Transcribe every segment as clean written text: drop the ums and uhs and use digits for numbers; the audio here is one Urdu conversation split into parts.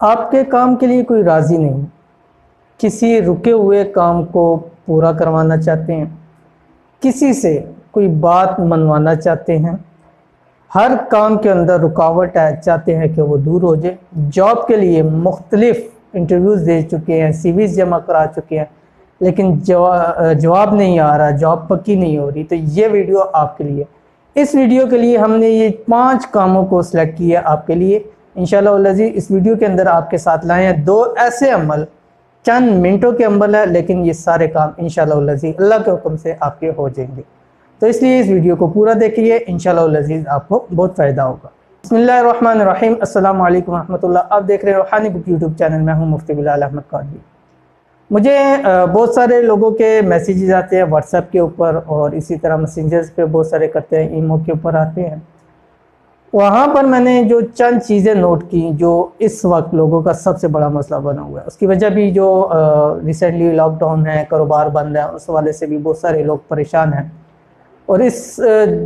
آپ کے کام کے لیے کوئی راضی نہیں، کسی رکے ہوئے کام کو پورا کروانا چاہتے ہیں، کسی سے کوئی بات منوانا چاہتے ہیں، ہر کام کے اندر رکاوٹ ہے، چاہتے ہیں کہ وہ دور ہو جائے، جاب کے لیے مختلف انٹرویوز دے چکے ہیں، سی ویز جمع کرا چکے ہیں، لیکن جواب نہیں آ رہا، جاب پکی نہیں ہو رہی، تو یہ ویڈیو آپ کے لیے۔ اس ویڈیو کے لیے ہم نے یہ 5 کاموں کو سلیکٹ کیا آپ کے لیے انشاءاللہ العزیز۔ اس ویڈیو کے اندر آپ کے ساتھ لائے ہیں 2 ایسے عمل، چند منٹوں کے عمل ہے، لیکن یہ سارے کام انشاءاللہ العزیز اللہ کے حکم سے آپ کے ہو جائیں گے۔ تو اس لیے اس ویڈیو کو پورا دیکھیے، انشاءاللہ العزیز آپ کو بہت فائدہ ہوگا۔ بسم اللہ الرحمن الرحیم، السلام علیکم ورحمۃ اللہ۔ آپ دیکھ رہے ہیں روحانی بک یوٹیوب چینل، میں ہوں مفتی بلال احمد قادری۔ مجھے بہت سارے لوگوں کے میسیجز آتے ہیں واٹس ایپ کے اوپر، اور اسی طرح میسنجرز پہ بہت سارے کرتے ہیں، ایمو کے اوپر آتے ہیں۔ وہاں پر میں نے جو چند چیزیں نوٹ کی جو اس وقت لوگوں کا سب سے بڑا مسئلہ بنا ہوا ہے، اس کی وجہ بھی جو ریسنٹلی لاک ڈاؤن ہے، کاروبار بند ہے، اس حوالے سے بھی بہت سارے لوگ پریشان ہیں، اور اس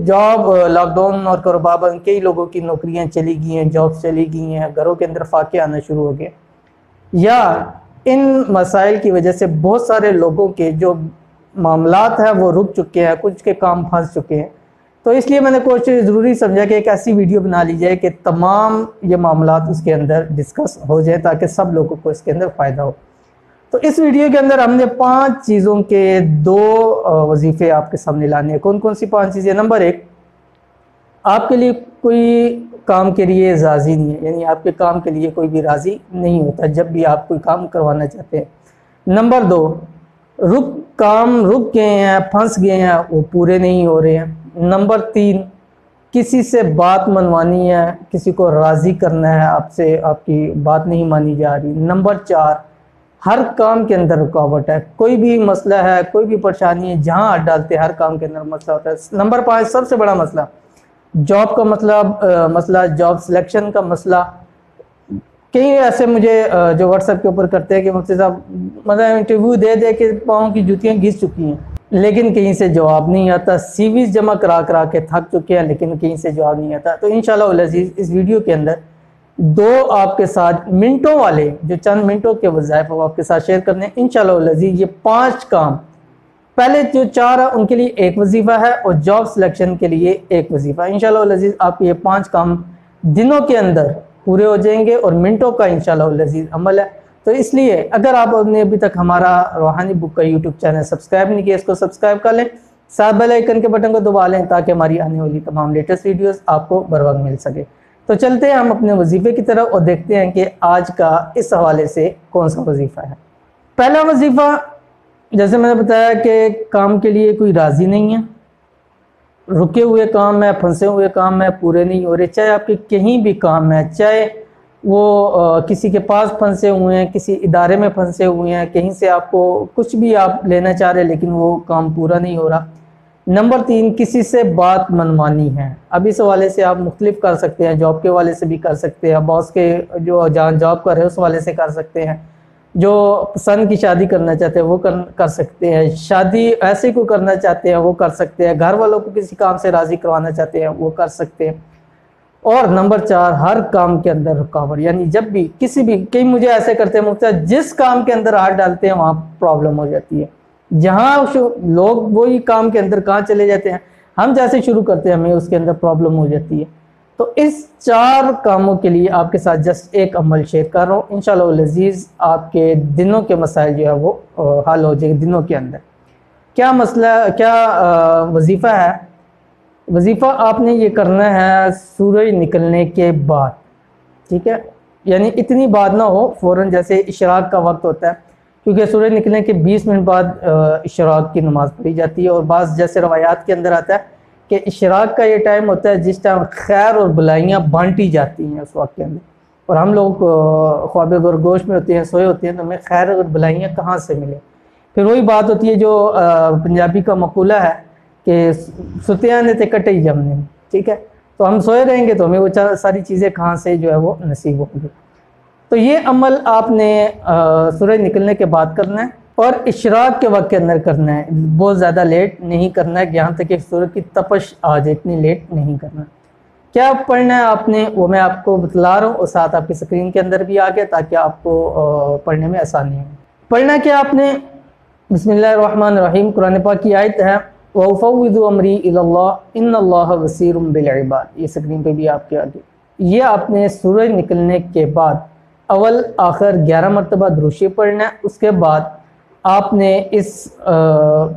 جاب لاک ڈاؤن اور کاروبار بند کئی لوگوں کی نوکریاں چلی گئی ہیں، جابس چلی گئی ہیں، گھروں کے اندر فاقے آنا شروع ہو گئے، یا ان مسائل کی وجہ سے بہت سارے لوگوں کے جو معاملات ہیں وہ رک چکے ہیں، کچھ کے کام پھنس چکے ہیں۔ تو اس لیے میں نے کوشش ضروری سمجھا کہ ایک ایسی ویڈیو بنا لی جائے کہ تمام یہ معاملات اس کے اندر ڈسکس ہو جائے، تاکہ سب لوگوں کو اس کے اندر فائدہ ہو۔ تو اس ویڈیو کے اندر ہم نے 5 چیزوں کے 2 وظیفے آپ کے سامنے لانے ہیں۔ کون کون سی 5 چیزیں؟ نمبر 1، آپ کے لیے کوئی کام کے لیے راضی نہیں ہے، یعنی آپ کے کام کے لیے کوئی بھی راضی نہیں ہوتا جب بھی آپ کوئی کام کروانا چاہتے ہیں۔ نمبر 2، کام رک گئے ہیں، پھنس گئے ہیں، وہ پورے نہیں ہو رہے ہیں۔ نمبر 3، کسی سے بات منوانی ہے، کسی کو راضی کرنا ہے، آپ سے آپ کی بات نہیں مانی جا رہی۔ نمبر 4، ہر کام کے اندر رکاوٹ ہے، کوئی بھی مسئلہ ہے، کوئی بھی پریشانی ہے، جہاں ہاتھ ڈالتے ہر کام کے اندر مسئلہ ہوتا ہے۔ نمبر 5، سب سے بڑا مسئلہ، جاب کا مسئلہ جاب سلیکشن کا مسئلہ۔ کئی ایسے مجھے جو واٹس ایپ کے اوپر کرتے ہیں کہ مفتی صاحب مطلب انٹرویو دے دے کے پاؤں کی جوتیاں گھس چکی ہیں، لیکن کہیں سے جواب نہیں آتا، سی ویز جمع کرا کے تھک چکے ہیں، لیکن کہیں سے جواب نہیں آتا۔ تو انشاءاللہ العزیز اس ویڈیو کے اندر 2 آپ کے ساتھ منٹوں والے، جو چند منٹوں کے وظائف وہ آپ کے ساتھ شیئر کرنے ہیں انشاءاللہ العزیز۔ یہ 5 کام، پہلے جو 4 ہے ان کے لیے 1 وظیفہ ہے، اور جاب سلیکشن کے لیے 1 وظیفہ۔ انشاءاللہ العزیز آپ کے یہ 5 کام دنوں کے اندر پورے ہو جائیں گے، اور منٹوں کا انشاءاللہ العزیز عمل ہے۔ تو اس لیے اگر آپ نے ابھی تک ہمارا روحانی بک کا یوٹیوب چینل سبسکرائب نہیں کیا، اس کو سبسکرائب کر لیں، ساتھ بیل آئیکن کے بٹن کو دبا لیں، تاکہ ہماری آنے والی تمام لیٹسٹ ویڈیوز آپ کو بر وقت مل سکے۔ تو چلتے ہیں ہم اپنے وظیفے کی طرف اور دیکھتے ہیں کہ آج کا اس حوالے سے کون سا وظیفہ ہے۔ پہلا وظیفہ، جیسے میں نے بتایا کہ کام کے لیے کوئی راضی نہیں ہے، رکے ہوئے کام ہے، پھنسے ہوئے کام ہے، پورے نہیں ہو رہے، چاہے آپ کے کہیں بھی کام ہے، چاہے وہ کسی کے پاس پھنسے ہوئے ہیں، کسی ادارے میں پھنسے ہوئے ہیں، کہیں سے آپ کو کچھ بھی آپ لینا چاہ رہے لیکن وہ کام پورا نہیں ہو رہا۔ نمبر 3، کسی سے بات منوانی ہے۔ اب اس حوالے سے آپ مختلف کر سکتے ہیں، جاب کے حوالے سے بھی کر سکتے ہیں، باس کے جو جہاں جاب کر رہے ہیں اس حوالے سے کر سکتے ہیں، جو پسند کی شادی کرنا چاہتے ہیں وہ کر سکتے ہیں، شادی ایسے کو کرنا چاہتے ہیں وہ کر سکتے ہیں، گھر والوں کو کسی کام سے راضی کروانا چاہتے ہیں وہ کر سکتے ہیں۔ اور نمبر 4، ہر کام کے اندر رکاوٹ، یعنی جب بھی کسی بھی، کئی مجھے ایسے کرتے ہیں مفتی صاحب جس کام کے اندر ہاتھ ڈالتے ہیں وہاں پرابلم ہو جاتی ہے، جہاں لوگ وہی کام کے اندر کہاں چلے جاتے ہیں، ہم جیسے شروع کرتے ہیں ہمیں اس کے اندر پرابلم ہو جاتی ہے۔ تو اس 4 کاموں کے لیے آپ کے ساتھ جسٹ 1 عمل شیئر کر رہا ہوں، انشاءاللہ العزیز آپ کے دنوں کے مسائل جو ہے وہ حل ہو جائے گے دنوں کے اندر۔ کیا مسئلہ، کیا وظیفہ ہے؟ وظیفہ آپ نے یہ کرنا ہے سورج نکلنے کے بعد، ٹھیک ہے، یعنی اتنی بات نہ ہو فوراً، جیسے اشراق کا وقت ہوتا ہے، کیونکہ سورج نکلنے کے 20 منٹ بعد اشراق کی نماز پڑھی جاتی ہے، اور بعض جیسے روایات کے اندر آتا ہے کہ اشراق کا یہ ٹائم ہوتا ہے جس ٹائم خیر اور بلائیاں بانٹی جاتی ہیں اس وقت کے اندر، اور ہم لوگ خواب گرگوش میں ہوتے ہیں، سوئے ہوتے ہیں، تو ہمیں خیر اور بلائیاں کہاں سے ملیں۔ پھر وہی بات ہوتی ہے جو پنجابی کا مقولہ ہے کہ ستیاں نے تے کٹے ہی جمنے، ٹھیک ہے، تو ہم سوئے رہیں گے تو ہمیں وہ ساری چیزیں کہاں سے جو ہے وہ نصیب ہوں گی۔ تو یہ عمل آپ نے سورج نکلنے کے بعد کرنا ہے، اور اشراق کے وقت کے اندر کرنا ہے، بہت زیادہ لیٹ نہیں کرنا ہے، یہاں تک کہ سورج کی تپش آ جائے، اتنی لیٹ نہیں کرنا۔ کیا پڑھنا ہے آپ نے وہ میں آپ کو بتلا رہا ہوں، اور ساتھ آپ کی اسکرین کے اندر بھی آ گیا تاکہ آپ کو پڑھنے میں آسانی ہو۔ پڑھنا کیا آپ نے؟ بسم اللہ الرحمن الرحیم، قرآن پاک کی آیت ہے وَأُفَوِّضُ أَمْرِي إِلَى اللَّهِ إِنَّ اللَّهَ بَصِيرٌ بِالْعِبَادِ، یہ اسکرین پہ بھی آپ کے آگے۔ یہ آپ نے سورج نکلنے کے بعد اول آخر 11 مرتبہ درود شریف پڑھنا ہے، اس کے بعد آپ نے اس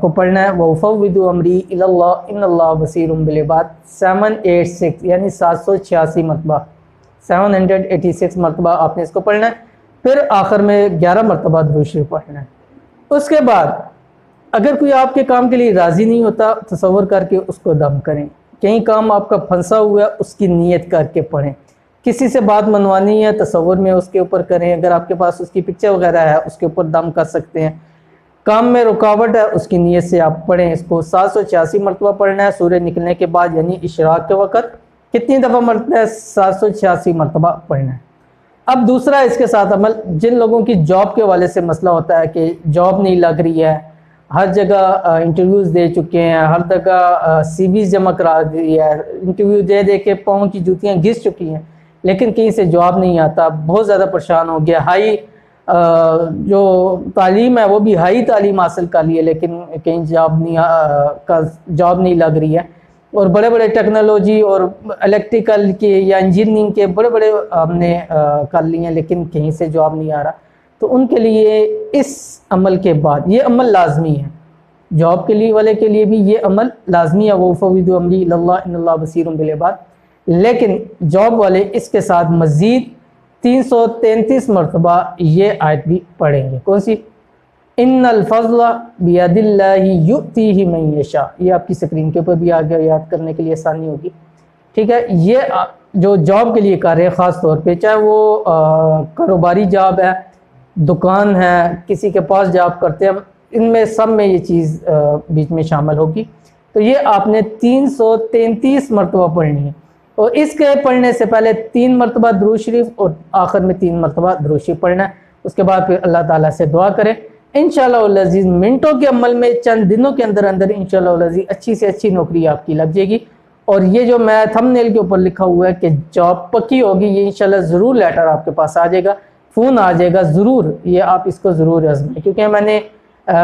کو پڑھنا ہے وَأُفَوِّضُ أَمْرِي إِلَى اللَّهِ إِنَّ اللَّهَ بَصِيرٌ بِالْعِبَادِ 786 یعنی 786 مرتبہ، 786 مرتبہ آپ نے اس کو پڑھنا ہے، پھر آخر میں 11 مرتبہ درود شریف پڑھنا ہے۔ اس کے بعد اگر کوئی آپ کے کام کے لیے راضی نہیں ہوتا، تصور کر کے اس کو دم کریں۔ کہیں کام آپ کا پھنسا ہوا ہے، اس کی نیت کر کے پڑھیں۔ کسی سے بات منوانی ہے، تصور میں اس کے اوپر کریں، اگر آپ کے پاس اس کی پکچر وغیرہ ہے اس کے اوپر دم کر سکتے ہیں۔ کام میں رکاوٹ ہے، اس کی نیت سے آپ پڑھیں۔ اس کو 786 مرتبہ پڑھنا ہے سورج نکلنے کے بعد، یعنی اشراق کے وقت کتنی دفعہ مرتبہ ہے؟ 786 مرتبہ پڑھنا ہے۔ اب دوسرا اس کے ساتھ عمل، جن لوگوں کی جاب کے حوالے سے مسئلہ ہوتا ہے کہ جاب نہیں لگ رہی ہے، ہر جگہ انٹرویوز دے چکے ہیں، ہر جگہ سی ویز جمع کرا دی ہے، انٹرویو دے دے کے پاؤں کی جوتیاں گھس چکی ہیں، لیکن کہیں سے جواب نہیں آتا، بہت زیادہ پریشان ہو گیا۔ ہائی جو تعلیم ہے وہ بھی ہائی تعلیم حاصل کر لی ہے، لیکن کہیں جاب نہیں لگ رہی ہے، اور بڑے بڑے ٹیکنالوجی اور الیکٹریکل کے یا انجینئرنگ کے بڑے بڑے ہم نے کر لی ہیں، لیکن کہیں سے جاب نہیں آ رہا۔ تو ان کے لیے اس عمل کے بعد یہ عمل لازمی ہے، جاب کے لیے والے کے لیے بھی یہ عمل لازمی ہے، وَأُفَوِّضُ أَمْرِي إِلَى اللَّهِ إِنَّ اللَّهَ بَصِيرٌ بِالْعِبَادِ، لیکن جاب والے اس کے ساتھ مزید 333 مرتبہ یہ آیت بھی پڑھیں گے۔ کون سی؟ إِنَّ الْفَضْلَ بِيَدِ اللَّهِ يُؤْتِيهِ مَن يَشَاءُ، یہ آپ کی اسکرین کے اوپر بھی آ گیا، یاد کرنے کے لیے آسانی ہوگی۔ ٹھیک ہے، یہ جو جاب کے لیے کر رہے ہیں خاص طور پہ، چاہے وہ کاروباری جاب ہے، دکان ہے، کسی کے پاس جاب کرتے ہیں، ان میں سب میں یہ چیز بیچ میں شامل ہوگی۔ تو یہ آپ نے 333 مرتبہ پڑھنی ہے، اور اس کے پڑھنے سے پہلے 3 مرتبہ درود شریف اور آخر میں 3 مرتبہ درود شریف پڑھنا ہے۔ اس کے بعد پھر اللہ تعالیٰ سے دعا کریں، انشاءاللہ العزیز منٹوں کے عمل میں چند دنوں کے اندر انشاءاللہ العزیز اچھی سے اچھی نوکری آپ کی لگ جائے گی۔ اور یہ جو میں تھمبنیل کے اوپر لکھا ہوا ہے کہ جاب پکی ہوگی، یہ انشاءاللہ ضرور لیٹر آپ کے پاس آ جائے گا، فون آ جائے گا ضرور، یہ آپ اس کو ضرور آزمائیں، کیونکہ میں نے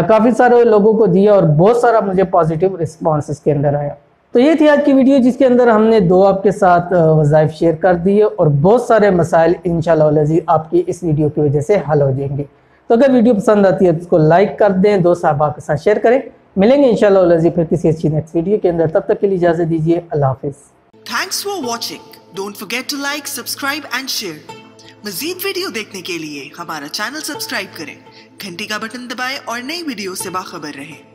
کافی سارے لوگوں کو دیا اور بہت سارا مجھے پازیٹیو رسپانس اس کے اندر آیا۔ تو یہ تھی آج کی ویڈیو، جس کے اندر ہم نے 2 آپ کے ساتھ وظائف شیئر کر دیے، اور بہت سارے مسائل انشاءاللہ العزیز آپ کی اس ویڈیو کی وجہ سے حل ہو جائیں گے۔ تو اگر ویڈیو پسند آتی ہے تو اس کو لائک کر دیں، 2 صحابہ کے ساتھ شیئر کریں۔ ملیں گے انشاءاللہ العزیز پھر کسی اچھی نیکسٹ ویڈیو کے اندر، تب تک کے لیے اجازت دیجیے، اللہ حافظ۔ Thanks for watching. Don't forget to like, subscribe and share. مزید ویڈیو دیکھنے کے لیے ہمارا چینل سبسکرائب کریں، گھنٹی کا بٹن دبائیں اور نئی ویڈیو سے باخبر رہیں۔